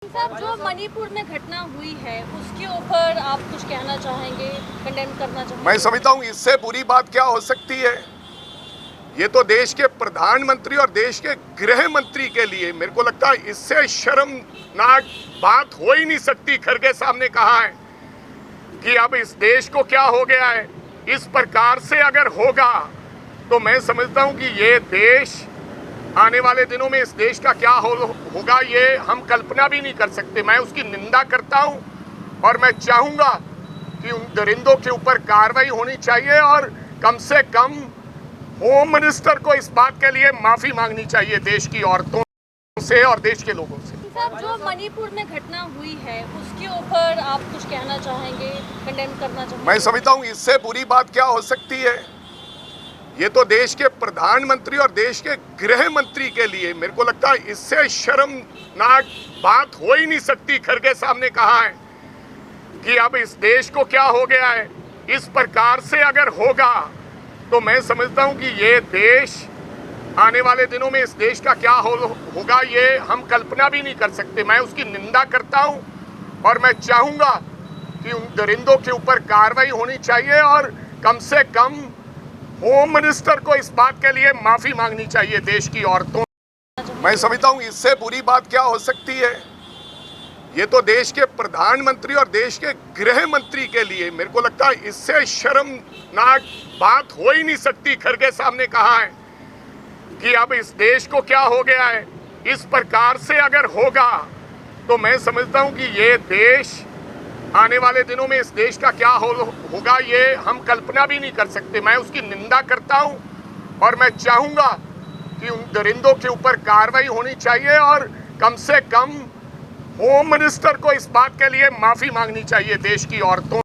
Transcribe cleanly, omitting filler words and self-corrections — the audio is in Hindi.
साहब, जो मणिपुर में घटना हुई है उसके ऊपर आप कुछ कहना चाहेंगे, कंडेम करना चाहेंगे? मैं समझता हूँ इससे बुरी बात क्या हो सकती है। ये तो देश के प्रधानमंत्री और देश के गृह मंत्री के लिए, मेरे को लगता है इससे शर्मनाक बात हो ही नहीं सकती। खड़गे साहब ने कहा है कि अब इस देश को क्या हो गया है। इस प्रकार से अगर होगा तो मैं समझता हूँ कि ये देश आने वाले दिनों में, इस देश का क्या होगा ये हम कल्पना भी नहीं कर सकते। मैं उसकी निंदा करता हूँ और मैं चाहूँगा कि उन दरिंदों के ऊपर कार्रवाई होनी चाहिए और कम से कम होम मिनिस्टर को इस बात के लिए माफ़ी मांगनी चाहिए देश की औरतों से और देश के लोगों से। साहब, जो मणिपुर में घटना हुई है उसके ऊपर आप कुछ कहना चाहेंगे, कंडेम करना चाहेंगे? मैं समझता हूँ इससे बुरी बात क्या हो सकती है। ये तो देश के प्रधानमंत्री और देश के गृह मंत्री के लिए, मेरे को लगता है इससे शर्मनाक बात हो ही नहीं सकती। खड़गे साहब ने कहा है कि अब इस देश को क्या हो गया है। इस प्रकार से अगर होगा तो मैं समझता हूँ कि ये देश आने वाले दिनों में, इस देश का क्या होगा ये हम कल्पना भी नहीं कर सकते। मैं उसकी निंदा करता हूँ और मैं चाहूँगा कि उन दरिंदों के ऊपर कार्रवाई होनी चाहिए और कम से कम होम मिनिस्टर को इस बात के लिए माफ़ी मांगनी चाहिए देश की औरतों। मैं समझता हूँ इससे बुरी बात क्या हो सकती है। ये तो देश के प्रधानमंत्री और देश के गृह मंत्री के लिए, मेरे को लगता है इससे शर्मनाक बात हो ही नहीं सकती। खड़गे साहब ने कहा है कि अब इस देश को क्या हो गया है। इस प्रकार से अगर होगा तो मैं समझता हूँ कि ये देश आने वाले दिनों में, इस देश का क्या होगा ये हम कल्पना भी नहीं कर सकते। मैं उसकी निंदा करता हूँ और मैं चाहूँगा कि उन दरिंदों के ऊपर कार्रवाई होनी चाहिए और कम से कम होम मिनिस्टर को इस बात के लिए माफ़ी मांगनी चाहिए देश की औरतों